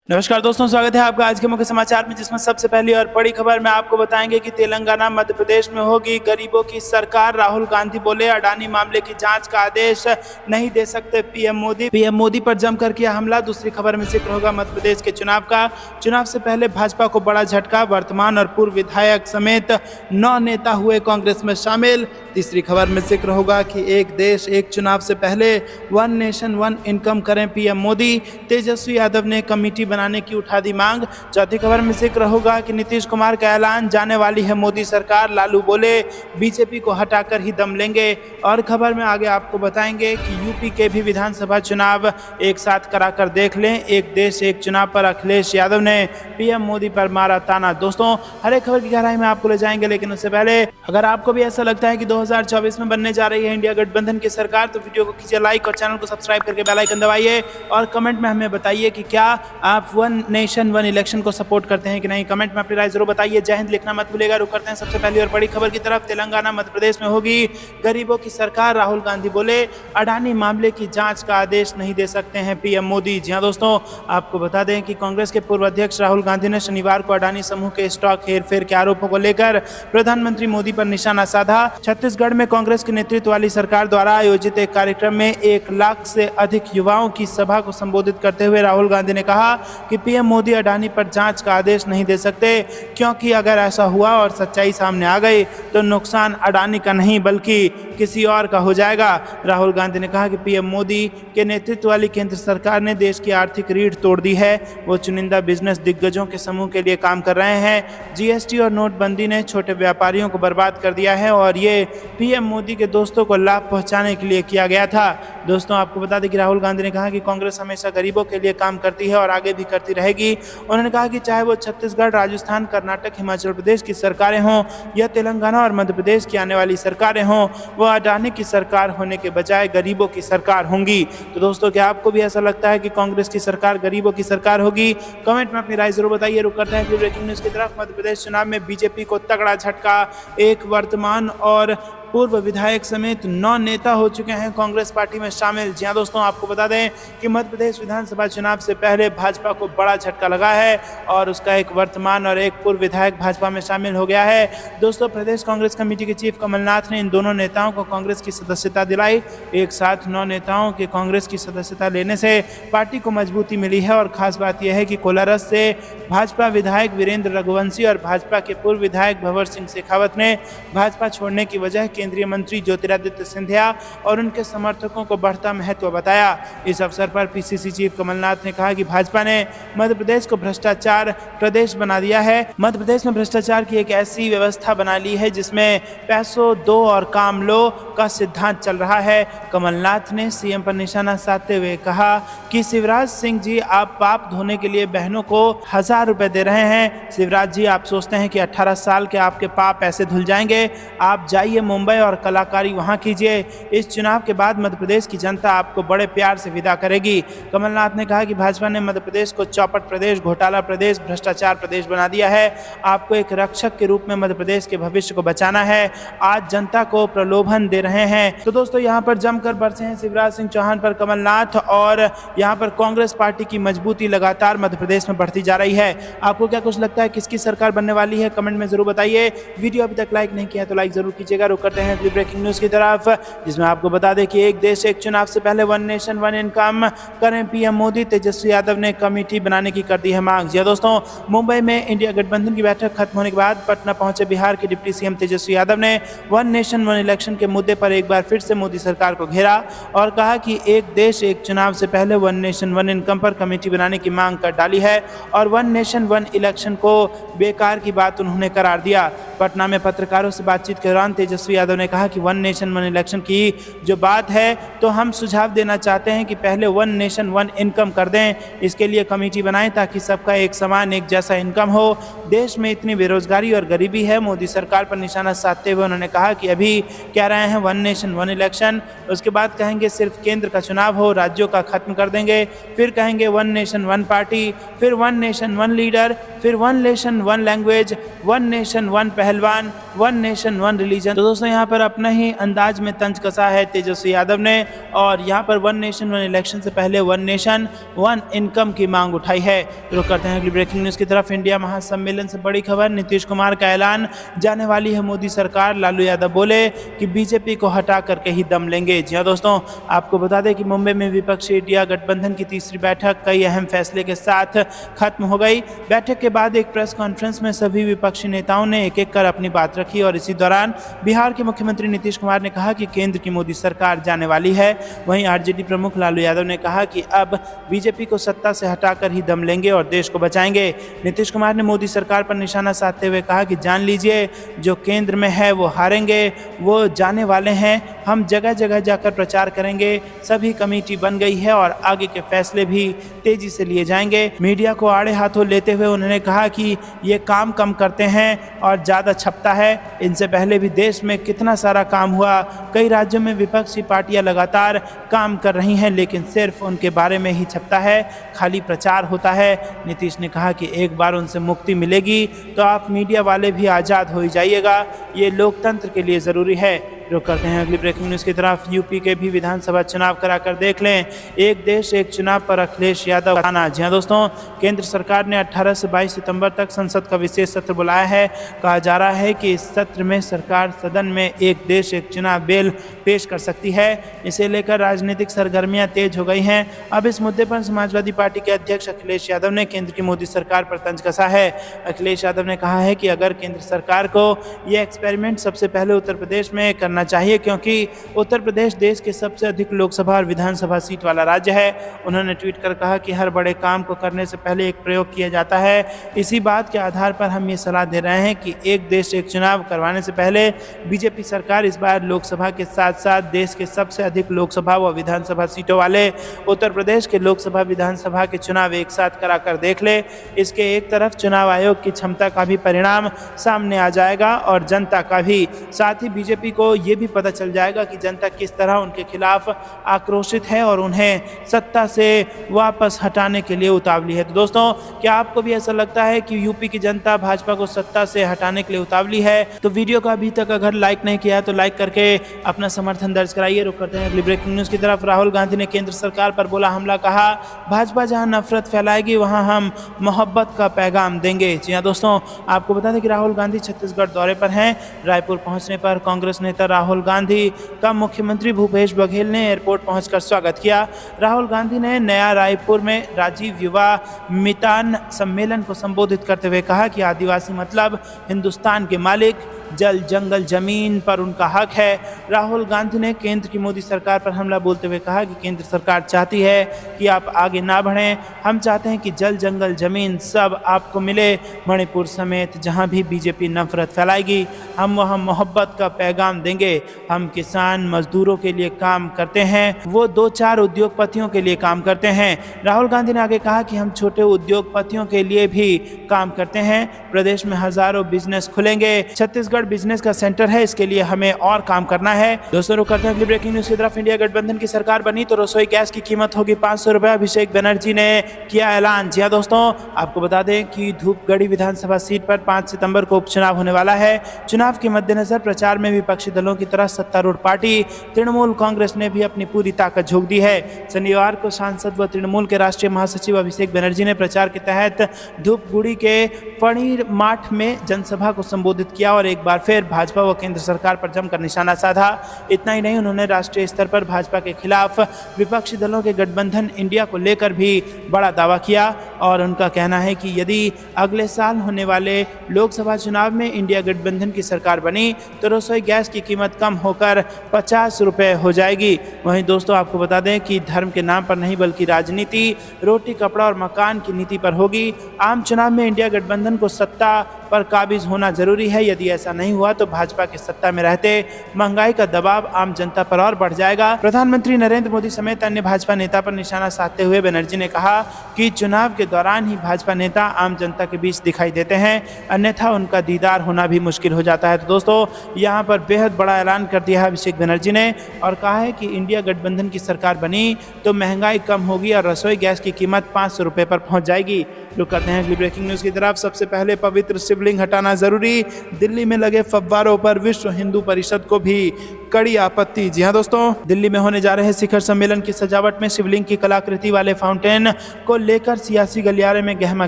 नमस्कार दोस्तों, स्वागत है आपका आज के मुख्य समाचार में, जिसमें सबसे पहली और बड़ी खबर में आपको बताएंगे कि तेलंगाना मध्य प्रदेश में होगी गरीबों की सरकार। राहुल गांधी बोले अडानी मामले की जांच का आदेश नहीं दे सकते पीएम मोदी पर जमकर किया हमला। दूसरी खबर में जिक्र होगा मध्य प्रदेश के चुनाव का। चुनाव से पहले भाजपा को बड़ा झटका, वर्तमान और पूर्व विधायक समेत 9 नेता हुए कांग्रेस में शामिल। तीसरी खबर में जिक्र होगा कि एक देश एक चुनाव से पहले वन नेशन वन इनकम करें पीएम मोदी। तेजस्वी यादव ने कमेटी बनाने की उठा दी मांग। चौथी खबर में जिक्र होगा कि नीतीश कुमार का ऐलान, जाने वाली है मोदी सरकार। लालू बोले बीजेपी को हटाकर ही दम लेंगे। और खबर में आगे आपको बताएंगे कि यूपी के भी विधानसभा चुनाव एक साथ कराकर देख लें। एक देश एक चुनाव पर अखिलेश यादव ने पीएम मोदी पर मारा ताना। दोस्तों, हर एक खबर की गहराई में आपको ले जाएंगे, लेकिन उससे पहले अगर आपको भी ऐसा लगता है कि 2024 में बनने जा रही है इंडिया गठबंधन की सरकार, तो वीडियो को कीजिए लाइक और चैनल को सब्सक्राइब करके बेल आइकन दबाइए और कमेंट में हमें बताइए कि क्या आप वन नेशन वन इलेक्शन को सपोर्ट करते हैं कि नहीं। कमेंट में अपनी राय जरूर बताइए। जय हिंद लिखना मत भूलिएगा। रुक करते हैं सबसे पहली और बड़ी खबर की तरफ। तेलंगाना मध्य प्रदेश में होगी गरीबों की सरकार। राहुल गांधी बोले अडानी मामले की जांच का आदेश नहीं दे सकते हैं पीएम मोदी। जी हां दोस्तों, आपको बता दें कि कांग्रेस के पूर्व अध्यक्ष राहुल गांधी ने शनिवार को अडानी समूह के स्टॉक हेरफेर के आरोपों को लेकर प्रधानमंत्री मोदी पर निशाना साधा। छत्तीसगढ़ में कांग्रेस के नेतृत्व वाली सरकार द्वारा आयोजित एक कार्यक्रम में 1 लाख से अधिक युवाओं की सभा को संबोधित करते हुए राहुल गांधी ने कहा कि पीएम मोदी अडानी पर जांच का आदेश नहीं दे सकते, क्योंकि अगर ऐसा हुआ और सच्चाई सामने आ गई तो नुकसान अडानी का नहीं बल्कि किसी और का हो जाएगा। राहुल गांधी ने कहा कि पीएम मोदी के नेतृत्व वाली केंद्र सरकार ने देश की आर्थिक रीढ़ तोड़ दी है। वो चुनिंदा बिजनेस दिग्गजों के समूह के लिए काम कर रहे हैं। जीएसटी और नोटबंदी ने छोटे व्यापारियों को बर्बाद कर दिया है और ये पीएम मोदी के दोस्तों को लाभ पहुंचाने के लिए किया गया था। दोस्तों, आपको बता दें कि राहुल गांधी ने कहा कि कांग्रेस हमेशा गरीबों के लिए काम करती है और आगे भी करती रहेगी। उन्होंने कहा कि चाहे वो छत्तीसगढ़, राजस्थान, कर्नाटक, हिमाचल प्रदेश की सरकारें हों या तेलंगाना और मध्य प्रदेश की आने वाली सरकारें हों, वह अडानी की सरकार होने के बजाय गरीबों की सरकार होंगी। तो दोस्तों, क्या आपको भी ऐसा लगता है कि कांग्रेस की सरकार गरीबों की सरकार होगी? कमेंट में अपनी राय जरूर बताइए। रुक करते हैं ब्रेकिंग न्यूज की तरफ। मध्य प्रदेश चुनाव में बीजेपी को तगड़ा झटका। एक वर्तमान और पूर्व विधायक समेत 9 नेता हो चुके हैं कांग्रेस पार्टी में शामिल। जी हां दोस्तों, आपको बता दें कि मध्य प्रदेश विधानसभा चुनाव से पहले भाजपा को बड़ा झटका लगा है और उसका एक वर्तमान और एक पूर्व विधायक भाजपा में शामिल हो गया है। दोस्तों, प्रदेश कांग्रेस कमेटी के चीफ कमलनाथ ने इन दोनों नेताओं को कांग्रेस की सदस्यता दिलाई। एक साथ 9 नेताओं के कांग्रेस की सदस्यता लेने से पार्टी को मजबूती मिली है और खास बात यह है कि कोलारस से भाजपा विधायक वीरेंद्र रघुवंशी और भाजपा के पूर्व विधायक भंवर सिंह शेखावत ने भाजपा छोड़ने की वजह केंद्रीय मंत्री ज्योतिरादित्य सिंधिया और उनके समर्थकों को बढ़ता महत्व बताया। इस अवसर पर पीसीसी चीफ कमलनाथ ने कहा कि भाजपा ने मध्य प्रदेश को भ्रष्टाचार प्रदेश बना दिया है। मध्य प्रदेश में भ्रष्टाचार की एक ऐसी व्यवस्था बना ली है जिसमें पैसों दो और काम लो का सिद्धांत चल रहा है। कमलनाथ ने सीएम पर निशाना साधते हुए कहा कि शिवराज सिंह जी, आप पाप धोने के लिए बहनों को 1000 रुपए दे रहे हैं। शिवराज जी, आप सोचते हैं कि 18 साल के आपके पाप ऐसे धुल जाएंगे? आप जाइए मुंबई और कलाकारी वहां कीजिए। इस चुनाव के बाद मध्य प्रदेश की जनता आपको बड़े प्यार से विदा करेगी। कमलनाथ ने कहा कि भाजपा ने मध्य प्रदेश को चौपट प्रदेश, घोटाला प्रदेश, भ्रष्टाचार प्रदेश बना दिया है। आपको एक रक्षक के रूप में मध्य प्रदेश के भविष्य को बचाना है। आज जनता को प्रलोभन दे रहे हैं। तो दोस्तों, यहाँ पर जमकर बरसे हैं शिवराज सिंह चौहान पर कमलनाथ और यहाँ पर कांग्रेस पार्टी की मजबूती लगातार मध्य प्रदेश में बढ़ती जा रही है। आपको क्या कुछ लगता है, किसकी सरकार बनने वाली है? कमेंट में जरूर बताइए। वीडियो अभी तक लाइक नहीं किया तो लाइक जरूर कीजिएगा। रुक करते हैं ब्रेकिंग न्यूज की तरफ, जिसमें आपको बता दें कि एक देश एक चुनाव से पहले वन नेशन वन इनकम करें पीएम मोदी। तेजस्वी यादव ने कमेटी बनाने की कर दी है मांग। जी दोस्तों, मुंबई में इंडिया गठबंधन की बैठक खत्म होने के बाद पटना पहुंचे बिहार के डिप्टी सीएम तेजस्वी यादव ने वन नेशन वन इलेक्शन के मुद्दे पर एक बार फिर से मोदी सरकार को घेरा और कहा कि एक देश एक चुनाव से पहले वन नेशन वन इनकम पर कमेटी बनाने की मांग कर डाली है और वन नेशन वन इलेक्शन को बेकार की बात उन्होंने करार दिया। पटना में पत्रकारों से बातचीत के दौरान तेजस्वी यादव ने कहा कि वन नेशन वन इलेक्शन की जो बात है, तो हम सुझाव देना चाहते हैं कि पहले वन नेशन वन इनकम कर दें। इसके लिए कमेटी बनाएं ताकि सबका एक समान एक जैसा इनकम हो। देश में इतनी बेरोजगारी और गरीबी है। मोदी सरकार पर निशाना साधते हुए उन्होंने कहा कि अभी कह रहे हैं वन नेशन वन इलेक्शन, उसके बाद कहेंगे सिर्फ केंद्र का चुनाव हो, राज्यों का खत्म कर देंगे, फिर कहेंगे वन नेशन वन पार्टी, फिर वन नेशन वन लीडर, फिर one nation one language, one nation one पहलवान, वन नेशन वन रिलीजन। तो दोस्तों यहाँ पर अपना ही अंदाज में तंज कसा है तेजस्वी यादव ने, और यहाँ पर वन नेशन वन इलेक्शन से पहले वन नेशन वन इनकम की मांग उठाई है। रुक करते हैं अगली ब्रेकिंग न्यूज़ की तरफ। इंडिया महासम्मेलन से बड़ी खबर, नीतीश कुमार का ऐलान, जाने वाली है मोदी सरकार। लालू यादव बोले कि बीजेपी को हटा करके ही दम लेंगे। जी हाँ दोस्तों, आपको बता दें कि मुंबई में विपक्षी इंडिया गठबंधन की तीसरी बैठक कई अहम फैसले के साथ खत्म हो गई। बैठक के बाद एक प्रेस कॉन्फ्रेंस में सभी विपक्षी नेताओं ने एक एक कर अपनी बात रखी, और इसी दौरान बिहार के मुख्यमंत्री नीतीश कुमार ने कहा कि केंद्र की मोदी सरकार जाने वाली है। वहीं आरजेडी प्रमुख लालू यादव ने कहा कि अब बीजेपी को सत्ता से हटाकर ही दम लेंगे और देश को बचाएंगे। नीतीश कुमार ने मोदी सरकार पर निशाना साधते हुए कहा कि जान लीजिए, जो केंद्र में है वो हारेंगे, वो जाने वाले हैं। हम जगह जगह जाकर प्रचार करेंगे, सभी कमेटी बन गई है और आगे के फैसले भी तेजी से लिए जाएंगे। मीडिया को आड़े हाथों लेते हुए उन्होंने कहा कि ये काम कम करते हैं और ज़्यादा छपता है। इनसे पहले भी देश में कितना सारा काम हुआ, कई राज्यों में विपक्षी पार्टियां लगातार काम कर रही हैं, लेकिन सिर्फ उनके बारे में ही छपता है, खाली प्रचार होता है। नीतीश ने कहा कि एक बार उनसे मुक्ति मिलेगी तो आप मीडिया वाले भी आज़ाद हो जाइएगा, ये लोकतंत्र के लिए ज़रूरी है। रुक करते हैं अगली ब्रेकिंग न्यूज़ की तरफ। यूपी के भी विधानसभा चुनाव कराकर देख लें, एक देश एक चुनाव पर अखिलेश यादव आना। जी हाँ दोस्तों, केंद्र सरकार ने 18 से 22 सितंबर तक संसद का विशेष सत्र बुलाया है। कहा जा रहा है कि इस सत्र में सरकार सदन में एक देश एक चुनाव बिल पेश कर सकती है। इसे लेकर राजनीतिक सरगर्मियां तेज हो गई हैं। अब इस मुद्दे पर समाजवादी पार्टी के अध्यक्ष अखिलेश यादव ने केंद्र की मोदी सरकार पर तंज कसा है। अखिलेश यादव ने कहा है कि अगर केंद्र सरकार को यह एक्सपेरिमेंट सबसे पहले उत्तर प्रदेश में करना चाहिए, क्योंकि उत्तर प्रदेश देश के सबसे अधिक लोकसभा और विधानसभा सीट वाला राज्य है। उन्होंने ट्वीट कर कहा कि हर बड़े काम को करने से पहले एक प्रयोग किया जाता है। इसी बात के आधार पर हम ये सलाह दे रहे हैं कि एक देश एक चुनाव करवाने से पहले बीजेपी सरकार इस बार लोकसभा के साथ साथ देश के सबसे अधिक लोकसभा व विधानसभा सीटों वाले उत्तर प्रदेश के लोकसभा विधानसभा के चुनाव एक साथ कराकर देख ले। इसके एक तरफ चुनाव आयोग की क्षमता का भी परिणाम सामने आ जाएगा और जनता का भी, साथ ही बीजेपी को ये भी पता चल जाएगा कि जनता किस तरह उनके खिलाफ आक्रोशित है और उन्हें सत्ता से वापस हटाने के लिए उतावली है। तो दोस्तों, क्या आपको भी ऐसा लगता है कि यूपी की जनता भाजपा को सत्ता से हटाने के लिए उतावली है? तो वीडियो को अभी तक अगर लाइक नहीं किया तो लाइक करके अपना समर्थन दर्ज कराइए। रुक करते हैं अगली ब्रेकिंग न्यूज़ की तरफ। राहुल गांधी ने केंद्र सरकार पर बोला हमला, कहा भाजपा जहां नफरत फैलाएगी वहां हम मोहब्बत का पैगाम देंगे। जी हाँ दोस्तों, आपको बता दें कि राहुल गांधी छत्तीसगढ़ दौरे पर हैं। रायपुर पहुंचने पर कांग्रेस नेता राहुल गांधी का मुख्यमंत्री भूपेश बघेल ने एयरपोर्ट पहुंचकर स्वागत किया। राहुल गांधी ने नया रायपुर में राजीव युवा मितान सम्मेलन को संबोधित करते हुए कहा कि आदिवासी मतलब हिंदुस्तान के मालिक, जल जंगल जमीन पर उनका हक है। राहुल गांधी ने केंद्र की मोदी सरकार पर हमला बोलते हुए कहा कि केंद्र सरकार चाहती है कि आप आगे ना बढ़ें। हम चाहते हैं कि जल जंगल जमीन सब आपको मिले। मणिपुर समेत जहां भी बीजेपी नफरत फैलाएगी हम वहां मोहब्बत का पैगाम देंगे। हम किसान मजदूरों के लिए काम करते हैं, वो 2-4 उद्योगपतियों के लिए काम करते हैं। राहुल गांधी ने आगे कहा कि हम छोटे उद्योगपतियों के लिए भी काम करते हैं। प्रदेश में हजारों बिजनेस खुलेंगे। छत्तीसगढ़ बिजनेस का सेंटर है, इसके लिए हमें और काम करना है। दोस्तों, रुक करते हैं अगली ब्रेकिंग न्यूज़ की तरफ। इंडिया गठबंधन की सरकार बनी तो रसोई गैस की कीमत होगी 500 रुपये। अभिषेक बनर्जी ने किया ऐलान। जी हाँ दोस्तों, आपको बता दें कि धूपगढ़ी विधानसभा सीट पर 5 सितंबर को उपचुनाव होने वाला है। चुनाव के मद्देनजर प्रचार में विपक्षी दलों की तरह सत्तारूढ़ पार्टी तृणमूल कांग्रेस ने भी अपनी पूरी ताकत झोंक दी है। शनिवार को सांसद व तृणमूल के राष्ट्रीय महासचिव अभिषेक बनर्जी ने प्रचार के तहत धूपगुड़ी के फणीर माठ में जनसभा को संबोधित किया और एक बार फिर भाजपा व केंद्र सरकार पर जमकर निशाना साधा। इतना ही नहीं, उन्होंने राष्ट्रीय स्तर पर भाजपा के खिलाफ विपक्षी दलों के गठबंधन इंडिया को लेकर भी बड़ा दावा किया और उनका कहना है कि यदि अगले साल होने वाले लोकसभा चुनाव में इंडिया गठबंधन की सरकार बनी तो रसोई गैस की कीमत कम होकर 50 रुपये हो जाएगी। वहीं दोस्तों, आपको बता दें कि धर्म के नाम पर नहीं बल्कि राजनीति, रोटी कपड़ा और मकान की नीति पर होगी। आम चुनाव में इंडिया गठबंधन को सत्ता पर काबिज होना जरूरी है। यदि ऐसा नहीं हुआ तो भाजपा के सत्ता में रहते महंगाई का दबाव आम जनता पर और बढ़ जाएगा। प्रधानमंत्री नरेंद्र मोदी समेत अन्य भाजपा नेता पर निशाना साधते हुए बनर्जी ने कहा कि चुनाव के दौरान ही भाजपा नेता आम जनता के बीच दिखाई देते हैं, अन्यथा उनका दीदार होना भी मुश्किल हो जाता है। तो दोस्तों, यहाँ पर बेहद बड़ा ऐलान कर दिया है अभिषेक बनर्जी ने और कहा है कि इंडिया गठबंधन की सरकार बनी तो महंगाई कम होगी और रसोई गैस की कीमत 500 रुपये पर पहुंच जाएगी। रुक करते हैं अगली ब्रेकिंग न्यूज़ की तरफ। सबसे पहले पवित्र शिवलिंग हटाना जरूरी, दिल्ली में लगे फव्वारों पर विश्व हिंदू परिषद को भी कड़ी आपत्ति। जी हां दोस्तों, दिल्ली में होने जा रहे शिखर सम्मेलन की सजावट में शिवलिंग की कलाकृति वाले फाउंटेन को लेकर सियासी गलियारे में गहमा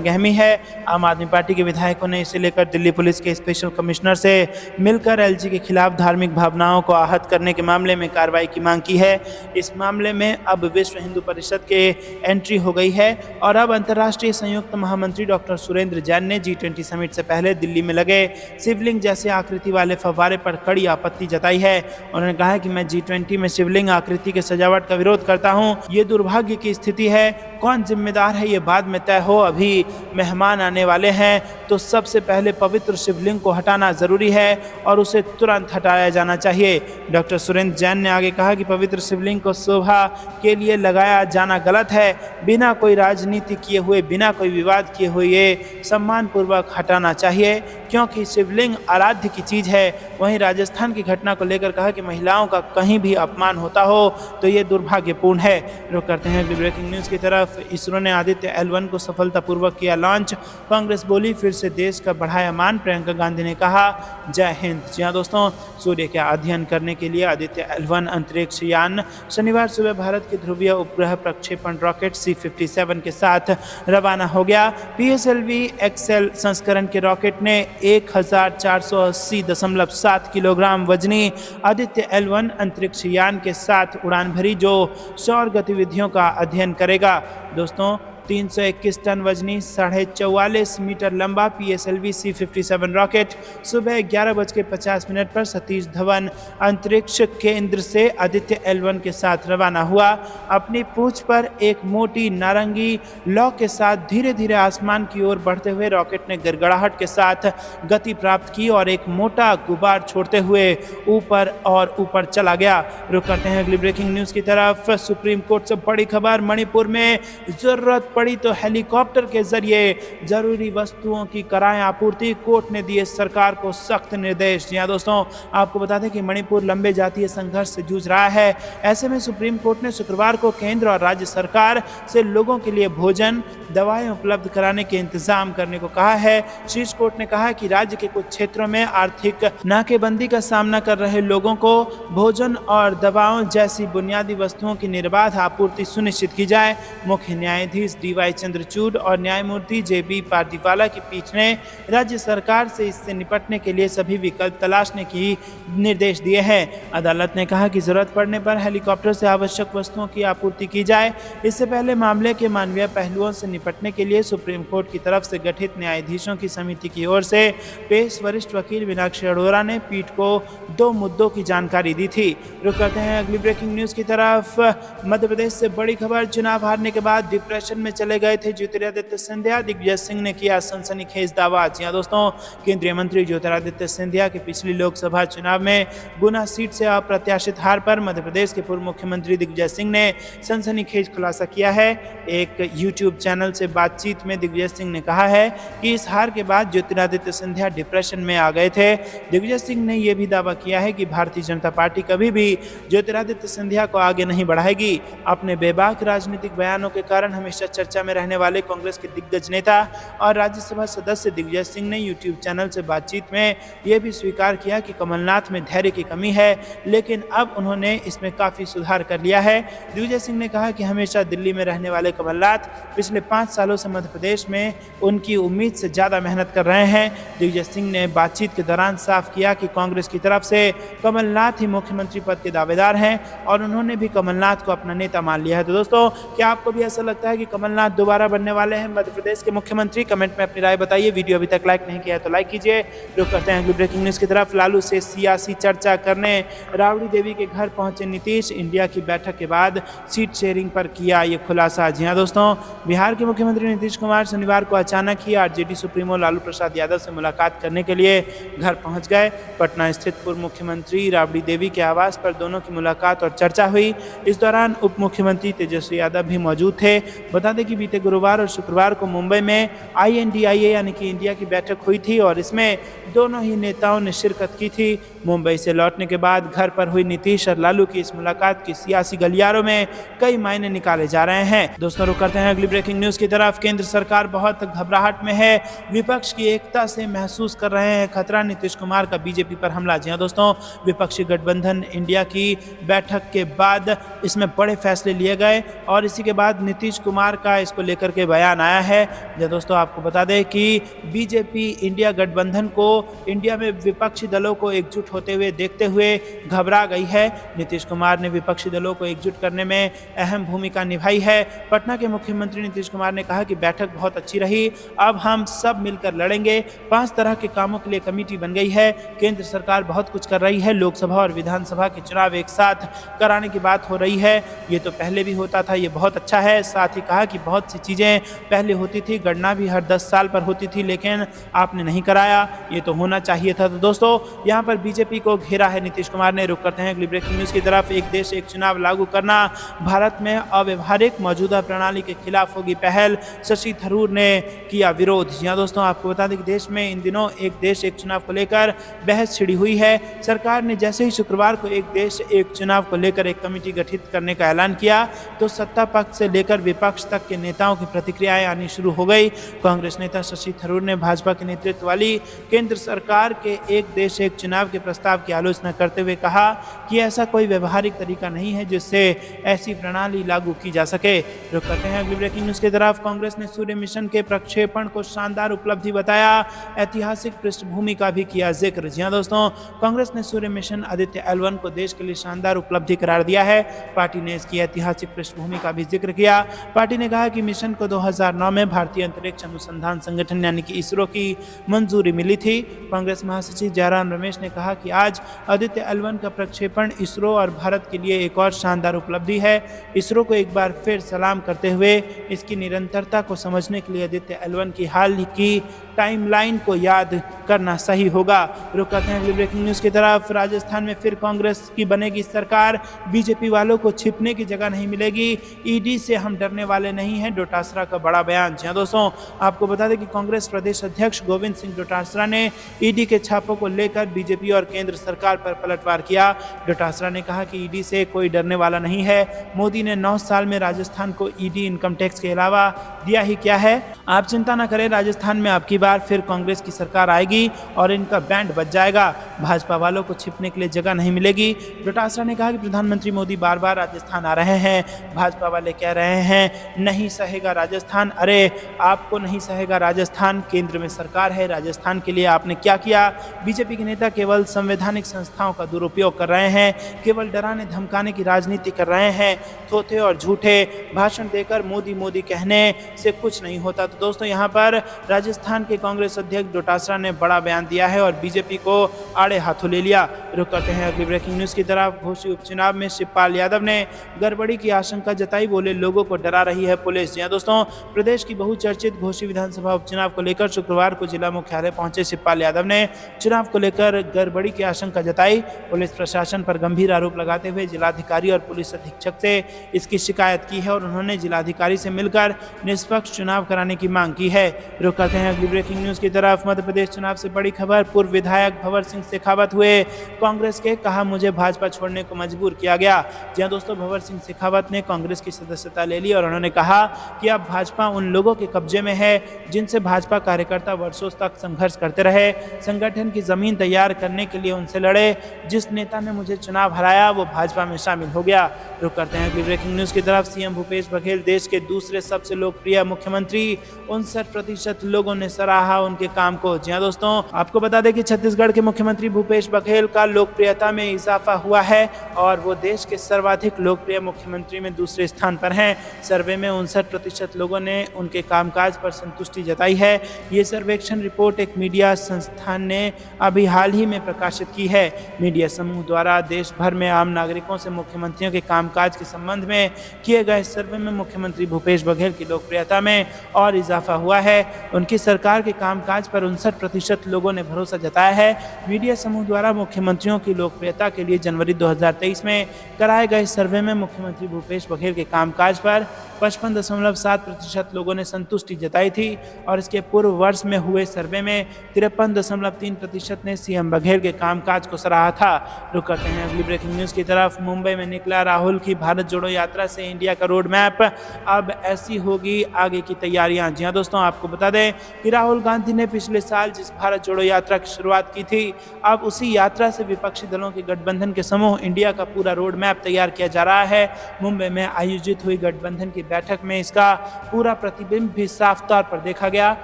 गहमी है। आम आदमी पार्टी के विधायकों ने इसे लेकर दिल्ली पुलिस के स्पेशल कमिश्नर से मिलकर एलजी के खिलाफ धार्मिक भावनाओं को आहत करने के मामले में कार्रवाई की मांग की है। इस मामले में अब विश्व हिंदू परिषद के एंट्री हो गई है और अब अंतर्राष्ट्रीय संयुक्त महामंत्री डॉक्टर सुरेंद्र जैन ने G20 समिट से पहले दिल्ली में लगे शिवलिंग जैसे आकृति वाले फव्वारे पर कड़ी आपत्ति जताई है। उन्होंने कहा है कि मैं G20 में शिवलिंग आकृति के सजावट का विरोध करता हूं। ये दुर्भाग्य की स्थिति है। कौन जिम्मेदार है ये बाद में तय हो। अभी मेहमान आने वाले हैं तो सबसे पहले पवित्र शिवलिंग को हटाना जरूरी है और उसे तुरंत हटाया जाना चाहिए। डॉक्टर सुरेंद्र जैन ने आगे कहा कि पवित्र शिवलिंग को शोभा के लिए लगाया जाना गलत है। बिना कोई राजनीति किए हुए, बिना कोई विवाद किए हुए ये सम्मानपूर्वक हटाना चाहिए क्योंकि शिवलिंग आराध्य की चीज़ है। वहीं राजस्थान की घटना को लेकर कहा कि महिलाओं का कहीं भी अपमान होता हो तो ये दुर्भाग्यपूर्ण है। रुक करते हैं अगली ब्रेकिंग न्यूज़ की तरफ। इसरो ने आदित्य L1 को सफलतापूर्वक किया लॉन्च, कांग्रेस बोली फिर से देश का बढ़ाया मान। प्रियंका गांधी ने कहा जय हिंद। जी हाँ दोस्तों, सूर्य का अध्ययन करने के लिए आदित्य L1 अंतरिक्ष यान शनिवार सुबह भारत के ध्रुवीय उपग्रह प्रक्षेपण रॉकेट C57 के साथ रवाना हो गया। PSLV XL संस्करण के रॉकेट ने 1480.7 किलोग्राम वजनी आदित्य L1 अंतरिक्ष यान के साथ उड़ान भरी जो सौर गतिविधियों का अध्ययन करेगा। दोस्तों, 321 टन वजनी 44.5 मीटर लंबा PSLV C57 रॉकेट सुबह 11:50 पर सतीश धवन अंतरिक्ष केंद्र से आदित्य L1 के साथ रवाना हुआ। अपनी पूंछ पर एक मोटी नारंगी लौ के साथ धीरे धीरे आसमान की ओर बढ़ते हुए रॉकेट ने गड़गड़ाहट के साथ गति प्राप्त की और एक मोटा गुबार छोड़ते हुए ऊपर और ऊपर चला गया। रुक करते हैं अगली ब्रेकिंग न्यूज़ की तरफ। सुप्रीम कोर्ट से बड़ी खबर, मणिपुर में जरूरत पड़ी तो हेलीकॉप्टर के जरिए जरूरी वस्तुओं की कराएं आपूर्ति, कोर्ट ने दिए सरकार को सख्त निर्देश। जी हाँ दोस्तों, आपको बता दें कि मणिपुर लंबे जातीय संघर्ष से जूझ रहा है। ऐसे में सुप्रीम कोर्ट ने शुक्रवार को केंद्र और राज्य सरकार से लोगों के लिए भोजन, दवाएं उपलब्ध कराने के इंतजाम करने को कहा है। शीर्ष कोर्ट ने कहा कि राज्य के कुछ क्षेत्रों में आर्थिक नाकेबंदी का सामना कर रहे लोगों को भोजन और दवाओं जैसी बुनियादी वस्तुओं की निर्बाध आपूर्ति सुनिश्चित की जाए। मुख्य न्यायाधीश DY चंद्रचूड़ और न्यायमूर्ति JB पार्दीवाला की पीठ ने राज्य सरकार से इससे निपटने के लिए सभी विकल्प तलाशने की निर्देश दिए हैं। अदालत ने कहा कि जरूरत पड़ने पर हेलीकॉप्टर से आवश्यक वस्तुओं की आपूर्ति की जाए। इससे पहले मामले के मानवीय पहलुओं से निपटने के लिए सुप्रीम कोर्ट की तरफ से गठित न्यायाधीशों की समिति की ओर से पेश वरिष्ठ वकील मीनाक्षी अरोड़ा ने पीठ को 2 मुद्दों की जानकारी दी थी। रुक करते हैं अगली ब्रेकिंग न्यूज़ की तरफ। मध्य प्रदेश से बड़ी खबर, चुनाव हारने के बाद डिप्रेशन में चले गए थे ज्योतिरादित्य सिंधिया, दिग्विजय सिंह ने किया सनसनीखेज दावा। जी हां दोस्तों, केंद्रीय मंत्री ज्योतिरादित्य सिंधिया के पिछली लोकसभा चुनाव में गुना सीट से अप्रत्याशित हार पर मध्य प्रदेश के पूर्व मुख्यमंत्री दिग्विजय सिंह ने सनसनीखेज खुलासा किया है। एक यूट्यूब चैनल से बातचीत में दिग्विजय सिंह ने कहा है कि इस हार के बाद ज्योतिरादित्य सिंधिया डिप्रेशन में आ गए थे। दिग्विजय सिंह ने यह भी दावा किया है कि भारतीय जनता पार्टी कभी भी ज्योतिरादित्य सिंधिया को आगे नहीं बढ़ाएगी। अपने बेबाक राजनीतिक बयानों के कारण हमेशा चर्चा में रहने वाले कांग्रेस के दिग्गज नेता और राज्यसभा सदस्य दिग्विजय सिंह ने यूट्यूब चैनल से बातचीत में यह भी स्वीकार किया कि कमलनाथ में धैर्य की कमी है, लेकिन अब उन्होंने इसमें काफी सुधार कर लिया है। दिग्विजय सिंह ने कहा कि हमेशा दिल्ली में रहने वाले कमलनाथ पिछले 5 सालों से मध्य प्रदेश में उनकी उम्मीद से ज्यादा मेहनत कर रहे हैं। दिग्विजय सिंह ने बातचीत के दौरान साफ किया कि कांग्रेस की तरफ से कमलनाथ ही मुख्यमंत्री पद के दावेदार हैं और उन्होंने भी कमलनाथ को अपना नेता मान लिया है। तो दोस्तों, क्या आपको भी ऐसा लगता है कि कमल कमलनाथ दोबारा बनने वाले हैं मध्य प्रदेश के मुख्यमंत्री? कमेंट में अपनी राय बताइए। वीडियो अभी तक लाइक नहीं किया है तो लाइक कीजिए। रुक करते हैं अगली ब्रेकिंग न्यूज़ की तरफ। लालू से सियासी चर्चा करने राबड़ी देवी के घर पहुंचे नीतीश। इंडिया की बैठक के बाद सीट शेयरिंग पर किया ये खुलासा। जी हाँ दोस्तों, बिहार के मुख्यमंत्री नीतीश कुमार शनिवार को अचानक ही आरजेडी सुप्रीमो लालू प्रसाद यादव से मुलाकात करने के लिए घर पहुंच गए। पटना स्थित पूर्व मुख्यमंत्री राबड़ी देवी के आवास पर दोनों की मुलाकात और चर्चा हुई। इस दौरान उप मुख्यमंत्री तेजस्वी यादव भी मौजूद थे। बता दें कि बीते गुरुवार और शुक्रवार को मुंबई में INDIA यानी कि इंडिया की बैठक हुई थी और इसमें दोनों ही नेताओं ने शिरकत की थी। मुंबई से लौटने के बाद घर पर हुई नीतीश और लालू की इस मुलाकात की सियासी गलियारों में कई मायने निकाले जा रहे हैं। दोस्तों रुक करते हैं अगली ब्रेकिंग न्यूज़ की तरफ। केंद्र सरकार बहुत घबराहट में है, विपक्ष की एकता से महसूस कर रहे हैं खतरा। नीतीश कुमार का बीजेपी पर हमला। जी हाँ दोस्तों, विपक्षी गठबंधन इंडिया की बैठक के बाद इसमें बड़े फैसले लिए गए और इसी के बाद नीतीश कुमार का इसको लेकर के बयान आया है। जी दोस्तों, आपको बता दें कि बीजेपी इंडिया गठबंधन को इंडिया में विपक्षी दलों को एकजुट होते हुए देखते हुए घबरा गई है। नीतीश कुमार ने विपक्षी दलों को एकजुट करने में अहम भूमिका निभाई है। पटना के मुख्यमंत्री नीतीश कुमार ने कहा कि बैठक बहुत अच्छी रही, अब हम सब मिलकर लड़ेंगे। 5 तरह के कामों के लिए कमेटी बन गई है। केंद्र सरकार बहुत कुछ कर रही है, लोकसभा और विधानसभा के चुनाव एक साथ कराने की बात हो रही है। ये तो पहले भी होता था, ये बहुत अच्छा है। साथ ही कहा कि बहुत सी चीज़ें पहले होती थी, गणना भी हर 10 साल पर होती थी, लेकिन आपने नहीं कराया, ये तो होना चाहिए था। तो दोस्तों यहाँ पर बीजेपी को घेरा है नीतीश कुमार ने। रुक करते हैं अगली ब्रेकिंग न्यूज़ की तरफ। एक देश एक चुनाव लागू करना भारत में अव्यवहारिक मौजूदा प्रणाली के खिलाफ होगी पहल, शशि थरूर ने किया विरोध। यहाँ दोस्तों आपको बता दें कि देश में इन दिनों एक देश एक चुनाव को लेकर बहस छिड़ी हुई है। सरकार ने जैसे ही शुक्रवार को एक देश एक चुनाव को लेकर एक कमेटी गठित करने का ऐलान किया तो सत्ता पक्ष से लेकर विपक्ष तक के नेताओं की प्रतिक्रियाएं आनी शुरू हो गई। कांग्रेस नेता शशि थरूर ने भाजपा के नेतृत्व वाली केंद्र सरकार के एक देश एक चुनाव के प्रस्ताव की आलोचना करते हुए कहा कि ऐसा कोई व्यवहारिक तरीका नहीं है जिससे ऐसी प्रणाली लागू की जा सके। रुक करते हैं अगली ब्रेकिंग न्यूज़ की तरफ। कांग्रेस ने सूर्य मिशन के प्रक्षेपण को शानदार उपलब्धि बताया, ऐतिहासिक पृष्ठभूमि का भी किया जिक्र। जी हाँ दोस्तों, कांग्रेस ने सूर्य मिशन आदित्य L1 को देश के लिए शानदार उपलब्धि करार दिया है। पार्टी ने इसकी ऐतिहासिक पृष्ठभूमि का भी जिक्र किया। पार्टी ने कहा कि मिशन को 2009 में भारतीय अंतरिक्ष अनुसंधान संगठन यानी कि इसरो की मंजूरी मिली थी। कांग्रेस महासचिव जयराम रमेश ने कहा कि आज आदित्य L1 का प्रक्षेपण इसरो और भारत के लिए एक और शानदार उपलब्धि है। इसरो को एक बार फिर सलाम करते हुए इसकी निरंतरता को समझने के लिए आदित्य L1 की हाल की टाइमलाइन को याद करना सही होगा। रुक करते हैं अगली ब्रेकिंग न्यूज़ की तरफ। राजस्थान में फिर कांग्रेस की बनेगी सरकार, बीजेपी वालों को छिपने की जगह नहीं मिलेगी, ईडी से हम डरने वाले नहीं हैं, डोटासरा का बड़ा बयान। जी दोस्तों, आपको बता दें कि कांग्रेस प्रदेश अध्यक्ष गोविंद सिंह डोटासरा ने ईडी के छापों को लेकर बीजेपी और केंद्र सरकार पर पलटवार किया। डोटासरा ने कहा कि ईडी से कोई डरने वाला नहीं है। मोदी ने 9 साल में राजस्थान को ईडी इनकम टैक्स के अलावा दिया ही क्या है। आप चिंता न करें, राजस्थान में आपकी बार फिर कांग्रेस की सरकार आएगी और इनका बैंड बज जाएगा। भाजपा वालों को छिपने के लिए जगह नहीं मिलेगी। डोटासरा ने कहा कि प्रधानमंत्री मोदी बार बार राजस्थान आ रहे हैं, भाजपा वाले कह रहे हैं नहीं सहेगा राजस्थान। अरे आपको नहीं सहेगा राजस्थान, केंद्र में सरकार है, राजस्थान के लिए आपने क्या किया। बीजेपी के नेता केवल संवैधानिक संस्थाओं का दुरुपयोग कर रहे हैं, केवल डराने धमकाने की राजनीति कर रहे हैं। थोथे और झूठे भाषण देकर मोदी मोदी कहने से कुछ नहीं होता। तो दोस्तों यहाँ पर राजस्थान के कांग्रेस अध्यक्ष डोटासरा ने बड़ा बयान दिया है और बीजेपी को आड़े हाथों ले लिया। रुक करते हैं अगली ब्रेकिंग न्यूज़ की तरफ। घोसी उपचुनाव में शिवपाल यादव ने गड़बड़ी की आशंका जताई, बोले लोगों को डरा रही है पुलिस। जी दोस्तों, प्रदेश की बहुचर्चित घोसी विधानसभा उपचुनाव को लेकर शुक्रवार को जिला मुख्यालय पहुंचे शिवपाल यादव ने चुनाव को लेकर गड़बड़ी की आशंका जताई। पुलिस प्रशासन पर गंभीर आरोप लगाते हुए जिलाधिकारी और पुलिस अधीक्षक से इसकी शिकायत की है और उन्होंने जिलाधिकारी से मिलकर निष्पक्ष चुनाव कराने की मांग की है। रुक करते हैं अगली ब्रेकिंग न्यूज़ की तरफ। मध्य प्रदेश चुनाव से बड़ी खबर। पूर्व विधायक भंवर सिंह शेखावत हुए कांग्रेस के, कहा मुझे भाजपा छोड़ने को मजबूर किया गया। जी दोस्तों, भंवर सिंह शेखावत ने कांग्रेस की सदस्यता ले ली और उन्होंने कहा कि अब भाजपा उन लोगों के कब्जे में है जिनसे भाजपा कार्यकर्ता वर्षों तक संघर्ष करते रहे। संगठन की जमीन तैयार करने के लिए उनसे लड़े। जिस नेता ने मुझे चुनाव हराया वो भाजपा में शामिल हो गया। रुक करते हैं अगली ब्रेकिंग न्यूज़ की तरफ। सीएम भूपेश बघेल देश के दूसरे सबसे लोकप्रिय मुख्यमंत्री, 59% लोगों ने सराहा सराहा उनके काम को। जी हाँ दोस्तों, आपको बता दें कि छत्तीसगढ़ के मुख्यमंत्री भूपेश बघेल का लोकप्रियता में इजाफा हुआ है और वो देश के सर्वाधिक लोकप्रिय मुख्यमंत्री में दूसरे स्थान पर हैं। सर्वे में 59% लोगों ने उनके कामकाज पर संतुष्टि जताई है। ये सर्वेक्षण रिपोर्ट एक मीडिया संस्थान ने अभी हाल ही में प्रकाशित की है। मीडिया समूह द्वारा देश भर में आम नागरिकों से मुख्यमंत्रियों के कामकाज के संबंध में किए गए सर्वे में मुख्यमंत्री भूपेश बघेल की लोकप्रियता में और इजाफा हुआ है। उनकी सरकार के कामकाज पर 59% लोगों ने भरोसा जताया है। मीडिया समूह द्वारा मुख्यमंत्रियों की लोकप्रियता के लिए जनवरी 2023 में कराए गए सर्वे में मुख्यमंत्री भूपेश बघेल के कामकाज पर 55.7% लोगों ने संतुष्टि जताई थी और इसके पूर्व वर्ष में हुए सर्वे में 53.3% ने सीएम बघेल के कामकाज को सराहा था। रुक करते हैं अगली ब्रेकिंग न्यूज की तरफ। मुंबई में निकला राहुल की भारत जोड़ो यात्रा से इंडिया का रोड मैप, अब ऐसी होगी आगे की तैयारियां। जी हाँ दोस्तों, आपको बता दें कि राहुल गांधी ने पिछले साल जिस भारत जोड़ो यात्रा की शुरुआत की थी, अब उसी यात्रा से विपक्षी दलों के गठबंधन के समूह इंडिया का पूरा रोड मैप तैयार किया जा रहा है। मुंबई में आयोजित हुई गठबंधन की बैठक में इसका पूरा प्रतिबिंब भी साफ तौर पर देखा गया।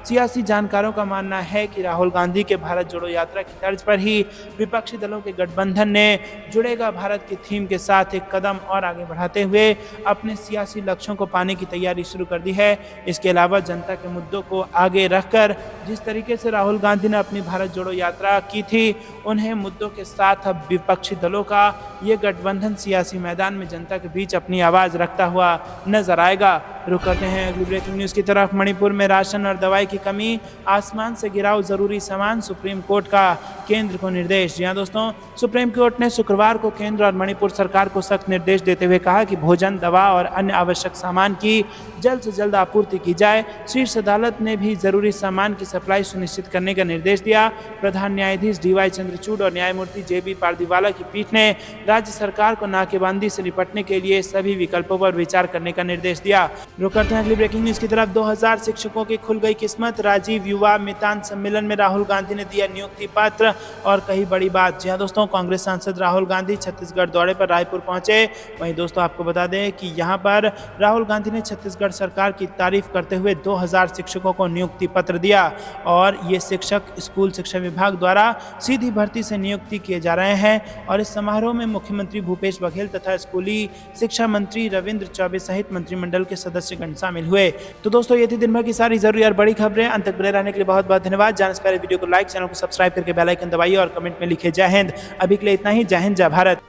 सियासी जानकारों का मानना है कि राहुल गांधी के भारत जोड़ो यात्रा की तर्ज पर ही विपक्षी दलों के गठबंधन ने जुड़ेगा भारत की थीम के साथ एक कदम और आगे बढ़ाते हुए अपने सियासी लक्ष्यों को पाने की तैयारी शुरू कर दी है। इसके अलावा जनता के मुद्दों को आगे रखकर जिस तरीके से राहुल गांधी ने अपनी भारत जोड़ो यात्रा की थी, उन्हें मुद्दों के साथ अब विपक्षी दलों का ये गठबंधन सियासी मैदान में जनता के बीच अपनी आवाज रखता हुआ नजर आएगा। रुक करते हैं अगली ब्रेकिंग न्यूज की तरफ। मणिपुर में राशन और दवाई की कमी, आसमान से गिराओ जरूरी सामान, सुप्रीम कोर्ट का केंद्र को निर्देश। जी हाँ दोस्तों, सुप्रीम कोर्ट ने शुक्रवार को केंद्र और मणिपुर सरकार को सख्त निर्देश देते हुए कहा कि भोजन, दवा और अन्य आवश्यक सामान की जल्द से जल्द आपूर्ति की जाए। शीर्ष अदालत ने भी जरूरी सामान की सप्लाई सुनिश्चित करने का निर्देश दिया। प्रधान न्यायाधीश डीवाई चंद्रचूड़ और न्यायमूर्ति जेबी पारदीवाला की पीठ ने राज्य सरकार को नाकेबंदी से निपटने के लिए सभी विकल्पों पर विचार करने का निर्देश दिया। रुक करते हैं अगली ब्रेकिंग न्यूज की तरफ। 2000 शिक्षकों की खुल गई किस्मत, राजीव युवा मितान सम्मेलन में राहुल गांधी ने दिया नियुक्ति पत्र और कही बड़ी बात। जी हाँ दोस्तों, कांग्रेस सांसद राहुल गांधी छत्तीसगढ़ दौरे पर रायपुर पहुंचे। वहीं दोस्तों आपको बता दें कि यहां पर राहुल गांधी ने छत्तीसगढ़ सरकार की तारीफ करते हुए 2000 शिक्षकों को नियुक्ति पत्र दिया और ये शिक्षक स्कूल शिक्षा विभाग द्वारा सीधी भर्ती से नियुक्ति किए जा रहे हैं। और इस समारोह में मुख्यमंत्री भूपेश बघेल तथा स्कूली शिक्षा मंत्री रविंद्र चौबे सहित मंत्रिमंडल के सदस्यगण शामिल हुए। तो दोस्तों ये थी दिन भर की सारी जरूरी और बड़ी खबरें। अंत तक बने रहने के लिए बहुत बहुत धन्यवाद। जाने से पहले वीडियो को लाइक, चैनल को सब्सक्राइब करके बेल आइकन दबाइए और कमेंट में लिखिए जय हिंद। अभी के लिए इतना ही। जय हिंद, जय भारत।